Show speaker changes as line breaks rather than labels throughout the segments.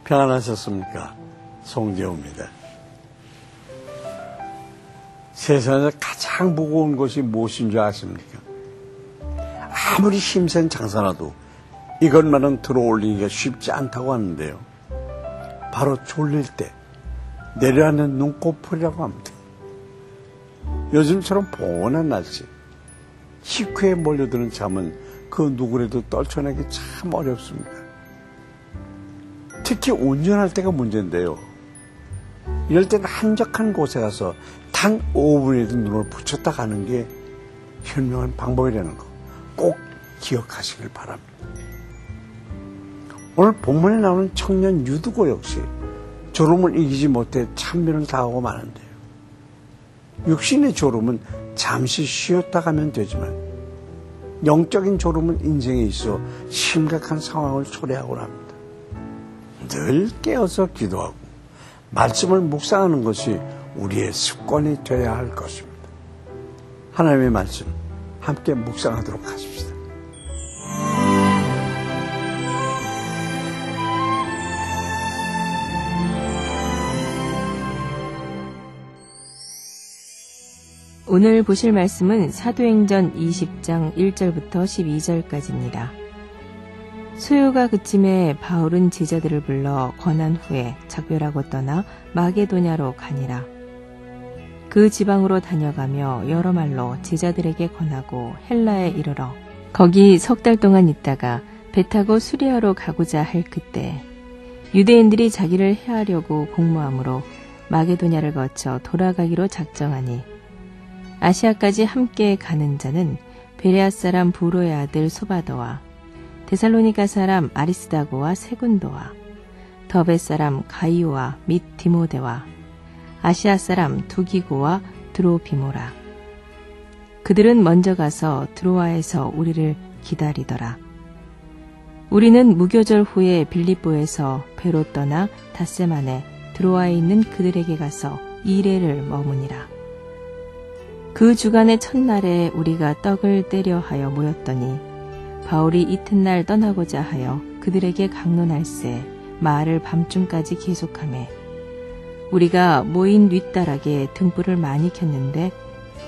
평안하셨습니까? 송재호입니다. 세상에서 가장 무거운 것이 무엇인 줄 아십니까? 아무리 힘센 장사라도 이것만은 들어올리기가 쉽지 않다고 하는데요. 바로 졸릴 때 내려앉는 눈꺼풀이라고 합니다. 요즘처럼 포근한 날씨, 식후에 몰려드는 잠은 그 누구라도 떨쳐내기 참 어렵습니다. 특히 운전할 때가 문제인데요. 이럴 때는 한적한 곳에 가서 단 5분에도 눈을 붙였다 가는 게 현명한 방법이라는 거 꼭 기억하시길 바랍니다. 오늘 본문에 나오는 청년 유두고 역시 졸음을 이기지 못해 참변을 당하고 마는데요. 육신의 졸음은 잠시 쉬었다 가면 되지만 영적인 졸음은 인생에 있어 심각한 상황을 초래하곤 합니다. 늘 깨어서 기도하고 말씀을 묵상하는 것이 우리의 습관이 되어야 할 것입니다. 하나님의 말씀 함께 묵상하도록 하십시다.
오늘 보실 말씀은 사도행전 20장 1절부터 12절까지입니다. 소요가 그침에 바울은 제자들을 불러 권한 후에 작별하고 떠나 마게도냐로 가니라. 그 지방으로 다녀가며 여러 말로 제자들에게 권하고 헬라에 이르러 거기 석 달 동안 있다가 배 타고 수리아로 가고자 할 그때 유대인들이 자기를 해하려고 공모함으로 마게도냐를 거쳐 돌아가기로 작정하니 아시아까지 함께 가는 자는 베레아 사람 부로의 아들 소바더와 데살로니가 사람 아리스다고와 세군도와 더베 사람 가이오와 및 디모데와 아시아 사람 두기고와 드로비모라. 그들은 먼저 가서 드로아에서 우리를 기다리더라. 우리는 무교절 후에 빌립보에서 배로 떠나 닷새만에 드로아에 있는 그들에게 가서 2일을 머무니라. 그 주간의 첫날에 우리가 떡을 떼려 하여 모였더니 바울이 이튿날 떠나고자 하여 그들에게 강론할세 말을 밤중까지 계속하매 우리가 모인 윗다락에 등불을 많이 켰는데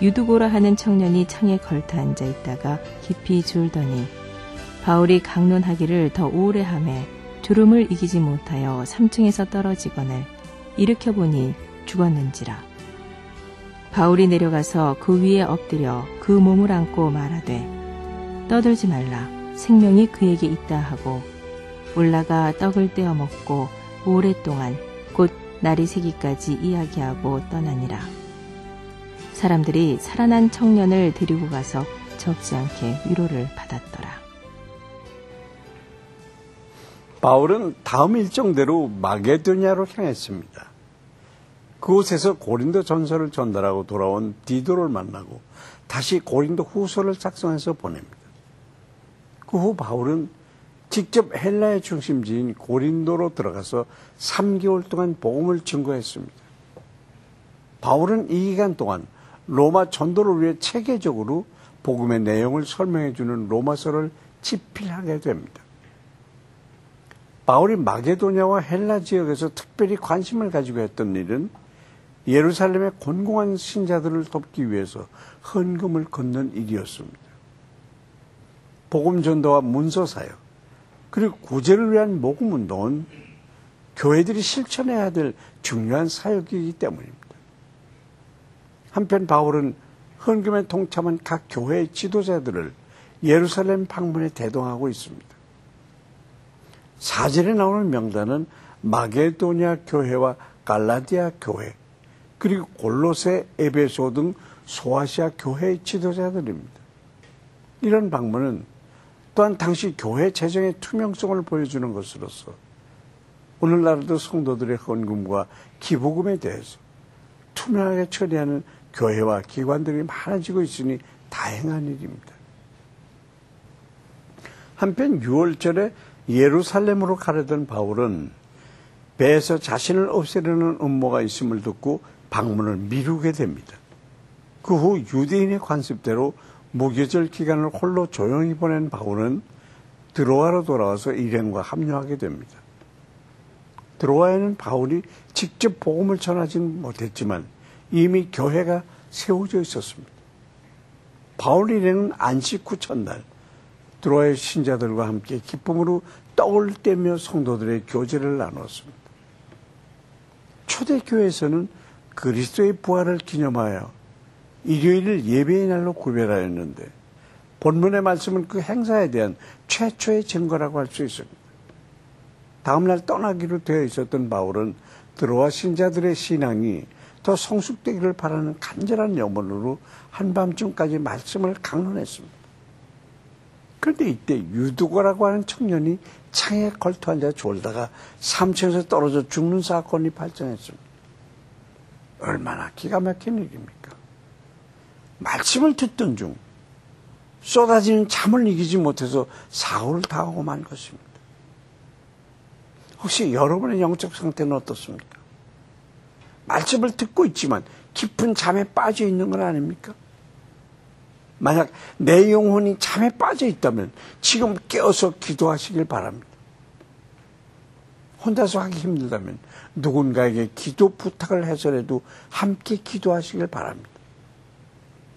유두고라 하는 청년이 창에 걸터 앉아 있다가 깊이 졸더니 바울이 강론하기를 더 오래 하매 졸음을 이기지 못하여 3층에서 떨어지거늘 일으켜보니 죽었는지라. 바울이 내려가서 그 위에 엎드려 그 몸을 안고 말하되 떠들지 말라 생명이 그에게 있다 하고 올라가 떡을 떼어 먹고 오랫동안 곧 날이 새기까지 이야기하고 떠나니라. 사람들이 살아난 청년을 데리고 가서 적지 않게 위로를 받았더라.
바울은 다음 일정대로 마게도냐로 향했습니다. 그곳에서 고린도 전서를 전달하고 돌아온 디도를 만나고 다시 고린도 후서를 작성해서 보냅니다. 그 후 바울은 직접 헬라의 중심지인 고린도로 들어가서 3개월 동안 복음을 증거했습니다. 바울은 이 기간 동안 로마 전도를 위해 체계적으로 복음의 내용을 설명해주는 로마서를 집필하게 됩니다. 바울이 마게도냐와 헬라 지역에서 특별히 관심을 가지고 했던 일은 예루살렘의 곤궁한 신자들을 돕기 위해서 헌금을 걷는 일이었습니다. 복음 전도와 문서 사역, 그리고 구제를 위한 모금 운동은 교회들이 실천해야 될 중요한 사역이기 때문입니다. 한편 바울은 헌금에 동참한 각 교회의 지도자들을 예루살렘 방문에 대동하고 있습니다. 사절에 나오는 명단은 마게도냐 교회와 갈라디아 교회, 그리고 골로새, 에베소 등 소아시아 교회의 지도자들입니다. 이런 방문은 또한 당시 교회 재정의 투명성을 보여주는 것으로서 오늘날도 성도들의 헌금과 기부금에 대해서 투명하게 처리하는 교회와 기관들이 많아지고 있으니 다행한 일입니다. 한편 6월절에 예루살렘으로 가려던 바울은 배에서 자신을 없애려는 음모가 있음을 듣고 방문을 미루게 됩니다. 그 후 유대인의 관습대로 무교절 기간을 홀로 조용히 보낸 바울은 드로아로 돌아와서 일행과 합류하게 됩니다. 드로아에는 바울이 직접 복음을 전하지는 못했지만 이미 교회가 세워져 있었습니다. 바울 일행은 안식 후 첫날 드로아의 신자들과 함께 기쁨으로 떡을 떼며 성도들의 교제를 나누었습니다. 초대교회에서는 그리스도의 부활을 기념하여 일요일을 예배의 날로 구별하였는데 본문의 말씀은 그 행사에 대한 최초의 증거라고 할 수 있습니다. 다음날 떠나기로 되어 있었던 바울은 드로아 신자들의 신앙이 더 성숙되기를 바라는 간절한 염원으로 한밤중까지 말씀을 강론했습니다. 그런데 이때 유두고라고 하는 청년이 창에 걸터 앉아 졸다가 3층에서 떨어져 죽는 사건이 발생했습니다. 얼마나 기가 막힌 일입니까? 말씀을 듣던 중 쏟아지는 잠을 이기지 못해서 사고를 당하고 만 것입니다. 혹시 여러분의 영적 상태는 어떻습니까? 말씀을 듣고 있지만 깊은 잠에 빠져 있는 건 아닙니까? 만약 내 영혼이 잠에 빠져 있다면 지금 깨어서 기도하시길 바랍니다. 혼자서 하기 힘들다면 누군가에게 기도 부탁을 해서라도 함께 기도하시길 바랍니다.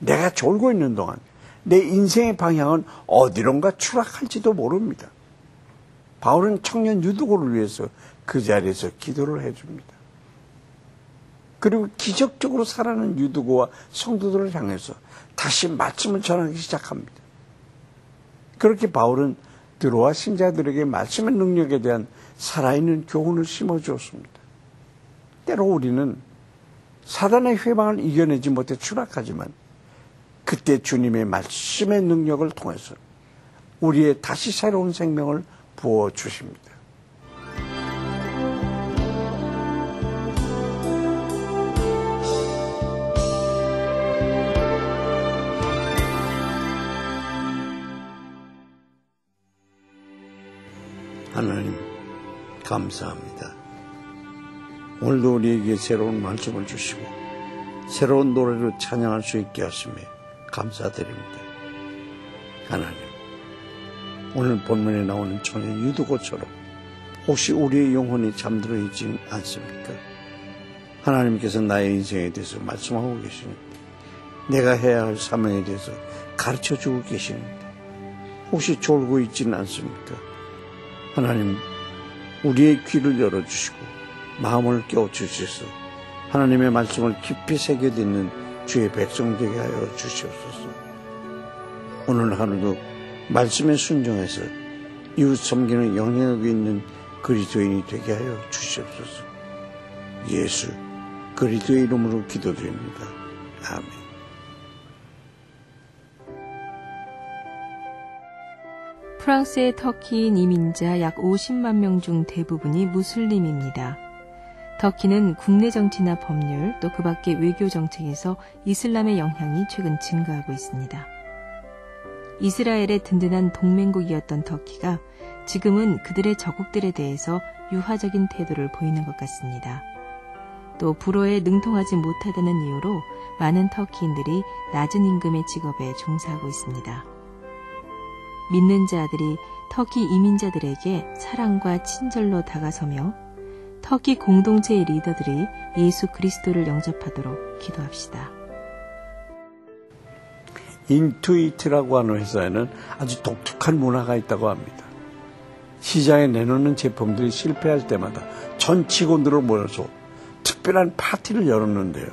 내가 졸고 있는 동안 내 인생의 방향은 어디론가 추락할지도 모릅니다. 바울은 청년 유두고를 위해서 그 자리에서 기도를 해줍니다. 그리고 기적적으로 살아난 유두고와 성도들을 향해서 다시 말씀을 전하기 시작합니다. 그렇게 바울은 드로아 신자들에게 말씀의 능력에 대한 살아있는 교훈을 심어주었습니다. 때로 우리는 사단의 회방을 이겨내지 못해 추락하지만 그때 주님의 말씀의 능력을 통해서 우리의 다시 새로운 생명을 부어주십니다. 하나님 감사합니다. 오늘도 우리에게 새로운 말씀을 주시고 새로운 노래로 찬양할 수 있게 하심에 감사드립니다. 하나님, 오늘 본문에 나오는 청년 유두고처럼 혹시 우리의 영혼이 잠들어 있지 않습니까? 하나님께서 나의 인생에 대해서 말씀하고 계십니다. 내가 해야 할 사명에 대해서 가르쳐주고 계십니다. 혹시 졸고 있지는 않습니까? 하나님, 우리의 귀를 열어주시고 마음을 깨워주셔서 하나님의 말씀을 깊이 새겨듣는 주의 백성 되게 하여 주시옵소서. 오늘 하루도 말씀에 순종해서 이웃 섬기는 영향력이 있는 그리스도인이 되게 하여 주시옵소서. 예수 그리스도의 이름으로 기도드립니다. 아멘.
프랑스의 터키인 이민자 약 50만 명 중 대부분이 무슬림입니다. 터키는 국내 정치나 법률 또 그 밖의 외교 정책에서 이슬람의 영향이 최근 증가하고 있습니다. 이스라엘의 든든한 동맹국이었던 터키가 지금은 그들의 적국들에 대해서 유화적인 태도를 보이는 것 같습니다. 또 불어에 능통하지 못하다는 이유로 많은 터키인들이 낮은 임금의 직업에 종사하고 있습니다. 믿는 자들이 터키 이민자들에게 사랑과 친절로 다가서며 터키 공동체의 리더들이 예수 그리스도를 영접하도록 기도합시다.
인투이트라고 하는 회사에는 아주 독특한 문화가 있다고 합니다. 시장에 내놓는 제품들이 실패할 때마다 전 직원들을 모여서 특별한 파티를 열었는데요.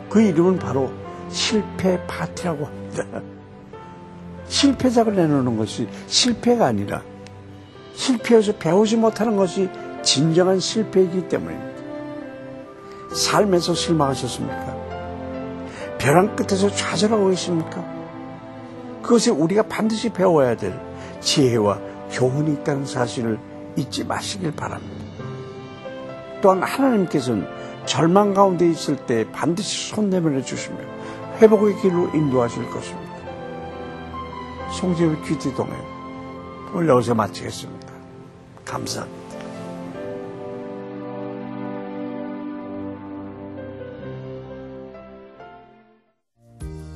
그 이름은 바로 실패 파티라고 합니다. 실패작을 내놓는 것이 실패가 아니라 실패해서 배우지 못하는 것이 진정한 실패이기 때문입니다. 삶에서 실망하셨습니까? 벼랑 끝에서 좌절하고 계십니까? 그것에 우리가 반드시 배워야 될 지혜와 교훈이 있다는 사실을 잊지 마시길 바랍니다. 또한 하나님께서는 절망 가운데 있을 때 반드시 손 내밀어 주시며 회복의 길로 인도하실 것입니다. 송재우 귀티동에 오늘 여기서 마치겠습니다. 감사합니다.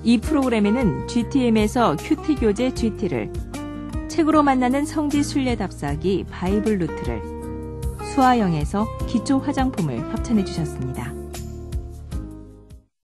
이 프로그램에는 GTM에서 큐티 교재 GT를, 책으로 만나는 성지 순례 답사기 바이블 루트를, 수아영에서 기초 화장품을 협찬해 주셨습니다.